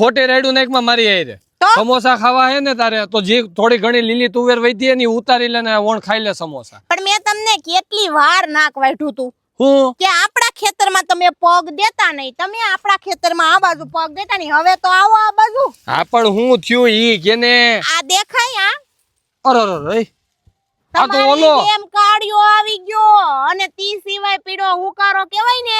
ખોટે રાયડું નાખમાં મારી આઈ સમોસા ખાવા હે ને તારે તો જે થોડી ઘણી લીલી તુવેર વૈતી ને ઉતારી લે ને ઓણ ખાઈ લે સમોસા. પણ મેં તમને કેટલી વાર નાક વાઢ્યું તું હું કે આપણા ખેતરમાં તમે પગ દેતા નહીં, તમે આપણા ખેતરમાં આ બાજુ પગ દેતા નહીં. હવે તો આવો આ બાજુ. હા પણ હું થયું ઈ કેને આ દેખાય અરે આ તો ઓલો એમ કાળિયો આવી ગયો અને તી સિવાય પીળો હુકારો કહેવાય ને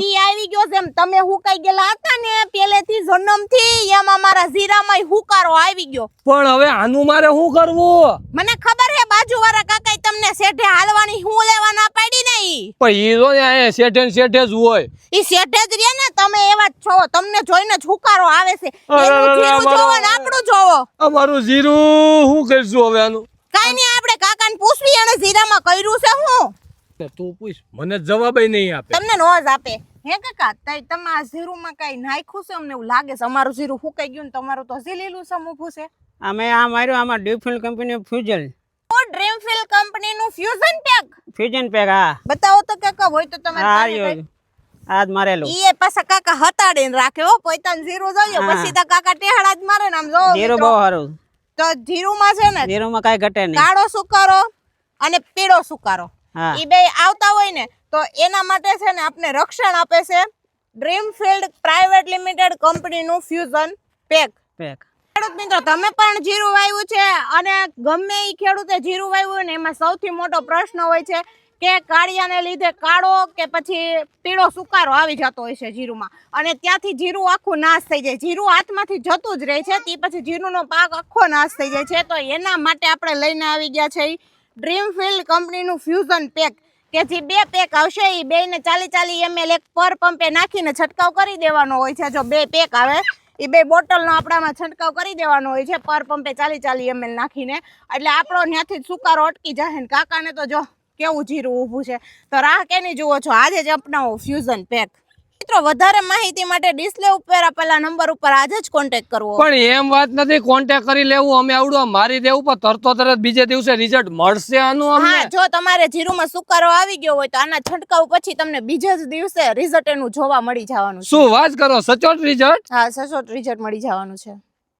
ઈ આવી ગયો છે. એમ તમે હુકાઈ ગયેલા હતા ને પહેલેથી જન્મથી એમાં મારા જીરામાં હુકારો આવી ગયો. પણ હવે આનું મારે શું કરવું? મને ખબર હે બાજુવાળા કાકાએ તમને શેઠે હાલવાની હું લેવા ના પાડી નહીં. પણ ઈ જો ને શેઠે જ હોય. ઈ શેઠે જ રે ને, તમે એવા જ છો. તમને જોઈને જ હુકારો આવે છે. એનું જીરું જોવો ને આપણું જોવો. અમારું જીરું શું કરશું હવે આનું? કાઈ નહીં, આપણે કાકાને પૂછવી એને જીરામાં કર્યું છે હું. તું પૂછ, મને જવાબય નહીં આપે. તમને નો જ આપે. હે કાકા તમે આ જીરુંમાં કઈ નાખ્યું છે? અમને એવું લાગે છે અમારું જીરું ફૂકાઈ ગયું ને તમારું તો હજી લીલું સમૂભું છે. અમે આ માર્યું આમાં ડ્રીમફિલ્ડ કંપની ફ્યુઝન. ઓ ડ્રીમફિલ્ડ કંપનીનું ફ્યુઝન પેક. ફ્યુઝન પેક હા. બતાવો તો કાકા, હોય તો તમારે પાસે. આજ મારેલું. ઈ પાછા કાકા હતાડીને રાખે હો. પોતાનું જીરું જોયો પછી તો કાકા ટેહડા જ મારે ને. આમ જો જીરું બહુ સારું. તો જીરુંમાં છે ને, જીરુંમાં કાઈ ઘટે નહીં. કાળો સુકારો અને પીળો સુકારો ઈ બે આવતા હોય ને તો એના માટે છે ને આપણે રક્ષણ આપે છે ડ્રીમફિલ્ડ પ્રાઇવેટ લિમિટેડ કંપનીનું ફ્યુઝન પેક. ખેડૂત મિત્રો, તમે પણ જીરું વાવ્યું છે અને ગમે ઈ ખેડૂતે જીરું વાવ્યું ને એમાં સૌથી મોટો પ્રશ્ન હોય છે કે કાળિયાને લીધે કાળો કે પછી પીળો સુકારો આવી જતો હોય છે જીરુંમાં, અને ત્યાંથી જીરું આખું નાશ થઈ જાય. જીરું હાથમાંથી જતું જ રહે છે, તે પછી જીરુંનો પાક આખો નાશ થઈ જાય છે. તો એના માટે આપણે લઈને આવી ગયા છે ડ્રીમફિલ્ડ કંપનીનું ફ્યુઝન પેક, કે જે બે પેક આવશે. એ બેને 40 ml એક પર પંપે નાખીને છંટકાવ કરી દેવાનો હોય છે. જો બે પેક આવે એ બે બોટલનો આપણામાં છંટકાવ કરી દેવાનો હોય છે પર પંપે 40 ml નાખીને. એટલે આપણો ત્યાંથી જ સુકારો અટકી જાય ને. કાકાને તો જો કેવું જીરું ઊભું છે, તો રાહ કેની જુઓ છો? આજે જ અપનાવો ફ્યુઝન પેક. મિત્રો, વધારે માહિતી માટે ડિસ્પ્લે ઉપર આપેલા નંબર ઉપર આજે જ કોન્ટેક્ટ કરવો. પણ એમ વાત નથી કોન્ટેક્ટ કરી લેવું, અમે આવડું મારી દેવું પણ તરત બીજે દિવસે રિઝલ્ટ મળશે આનું અમને. હા, જો તમારે જીરુંમાં સુકારો આવી ગયો હોય તો આના છંટકાવ પછી તમને બીજા જ દિવસે રિઝલ્ટ એનું જોવા મળી જવાનું છે. શું વાત કરો? સચોટ રિઝલ્ટ? હા, સચોટ રિઝલ્ટ મળી જવાનું છે.